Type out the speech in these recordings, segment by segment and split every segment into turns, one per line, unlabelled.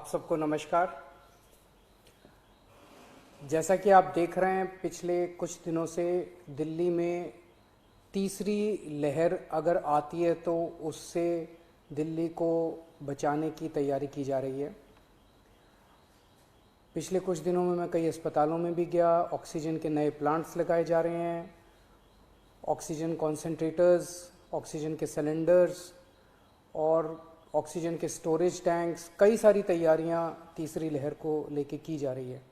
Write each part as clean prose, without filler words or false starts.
आप सबको नमस्कार। जैसा कि आप देख रहे हैं, पिछले कुछ दिनों से दिल्ली में तीसरी लहर अगर आती है तो उससे दिल्ली को बचाने की तैयारी की जा रही है। पिछले कुछ दिनों में मैं कई अस्पतालों में भी गया। ऑक्सीजन के नए प्लांट्स लगाए जा रहे हैं, ऑक्सीजन कॉन्सेंट्रेटर्स, ऑक्सीजन के सिलेंडर्स और ऑक्सीजन के स्टोरेज टैंक्स, कई सारी तैयारियां तीसरी लहर को लेके की जा रही है।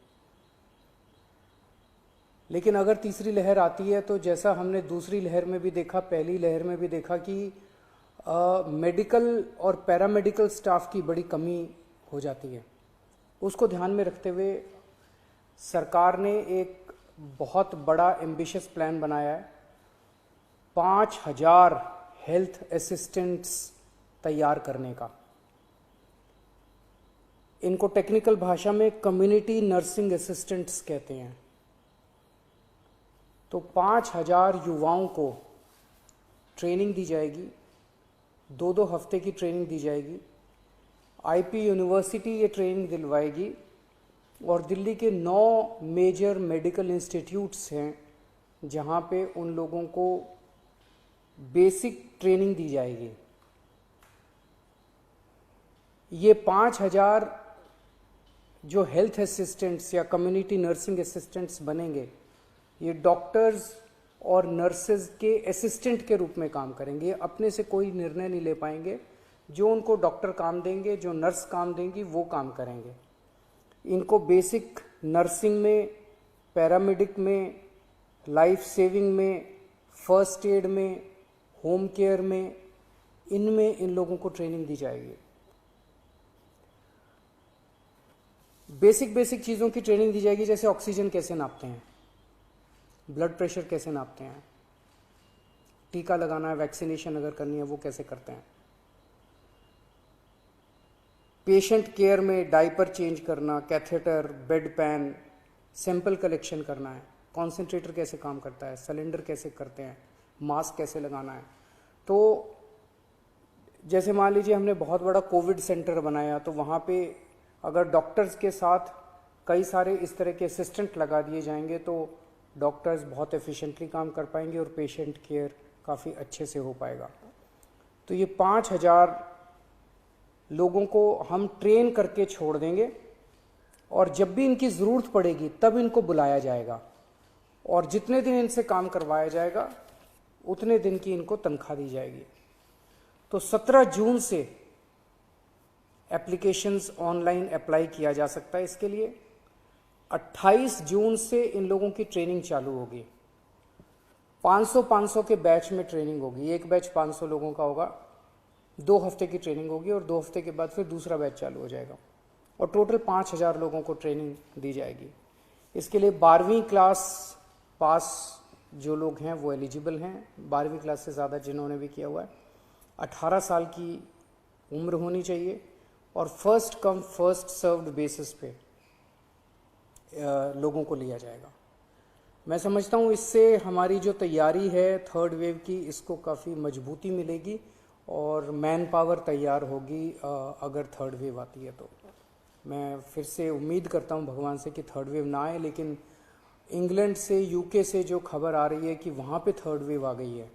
लेकिन अगर तीसरी लहर आती है तो जैसा हमने दूसरी लहर में भी देखा, पहली लहर में भी देखा कि मेडिकल और पैरामेडिकल स्टाफ की बड़ी कमी हो जाती है। उसको ध्यान में रखते हुए सरकार ने एक बहुत बड़ा एम्बिशियस प्लान बनाया है। 5000 हेल्थ असिस्टेंट्स तैयार करने का। इनको टेक्निकल भाषा में कम्युनिटी नर्सिंग असिस्टेंट्स कहते हैं। तो 5000 युवाओं को ट्रेनिंग दी जाएगी, 2-2 हफ्ते की ट्रेनिंग दी जाएगी। आईपी यूनिवर्सिटी ये ट्रेनिंग दिलवाएगी और दिल्ली के 9 मेजर मेडिकल इंस्टीट्यूट्स हैं जहां पे उन लोगों को बेसिक ट्रेनिंग दी जाएगी। ये 5000 जो हेल्थ असिस्टेंट्स या कम्युनिटी नर्सिंग असिस्टेंट्स बनेंगे, ये डॉक्टर्स और नर्सेज के असिस्टेंट के रूप में काम करेंगे। अपने से कोई निर्णय नहीं ले पाएंगे। जो उनको डॉक्टर काम देंगे, जो नर्स काम देंगी, वो काम करेंगे। इनको बेसिक नर्सिंग में, पैरामेडिक में, लाइफ सेविंग में, फर्स्ट एड में, होम केयर में, इनमें इन लोगों को ट्रेनिंग दी जाएगी। बेसिक चीज़ों की ट्रेनिंग दी जाएगी, जैसे ऑक्सीजन कैसे नापते हैं, ब्लड प्रेशर कैसे नापते हैं, टीका लगाना है, वैक्सीनेशन अगर करनी है वो कैसे करते हैं, पेशेंट केयर में डायपर चेंज करना, catheter, bed pan, sample collection करना है, कॉन्सेंट्रेटर कैसे काम करता है, सिलेंडर कैसे करते हैं, मास्क कैसे लगाना है। तो जैसे मान लीजिए हमने बहुत बड़ा कोविड सेंटर बनाया, तो वहाँ पे अगर डॉक्टर्स के साथ कई सारे इस तरह के असिस्टेंट लगा दिए जाएंगे तो डॉक्टर्स बहुत एफिशिएंटली काम कर पाएंगे और पेशेंट केयर काफ़ी अच्छे से हो पाएगा। तो ये 5000 लोगों को हम ट्रेन करके छोड़ देंगे और जब भी इनकी ज़रूरत पड़ेगी तब इनको बुलाया जाएगा और जितने दिन इनसे काम करवाया जाएगा उतने दिन की इनको तनख्वाह दी जाएगी। तो 17 जून से एप्लीकेशंस ऑनलाइन अप्लाई किया जा सकता है इसके लिए। 28 जून से इन लोगों की ट्रेनिंग चालू होगी। 500 के बैच में ट्रेनिंग होगी। एक बैच 500 लोगों का होगा, 2 हफ्ते की ट्रेनिंग होगी और 2 हफ्ते के बाद फिर दूसरा बैच चालू हो जाएगा और टोटल 5000 लोगों को ट्रेनिंग दी जाएगी। इसके लिए 12वीं क्लास पास जो लोग हैं वो एलिजिबल हैं। 12वीं क्लास से ज़्यादा जिन्होंने भी किया हुआ है, 18 साल की उम्र होनी चाहिए और first come first served basis पे लोगों को लिया जाएगा। मैं समझता हूँ इससे हमारी जो तैयारी है थर्ड वेव की, इसको काफ़ी मजबूती मिलेगी और मैन पावर तैयार होगी अगर थर्ड वेव आती है तो। मैं फिर से उम्मीद करता हूँ भगवान से कि थर्ड वेव ना आए, लेकिन इंग्लैंड से, यूके से जो खबर आ रही है कि वहाँ पे थर्ड वेव आ गई है,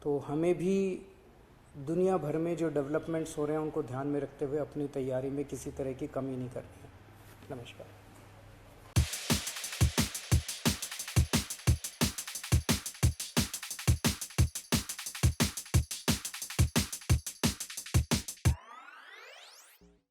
तो हमें भी दुनिया भर में जो डेवलपमेंट्स हो रहे हैं उनको ध्यान में रखते हुए अपनी तैयारी में किसी तरह की कमी नहीं करनी है। नमस्कार।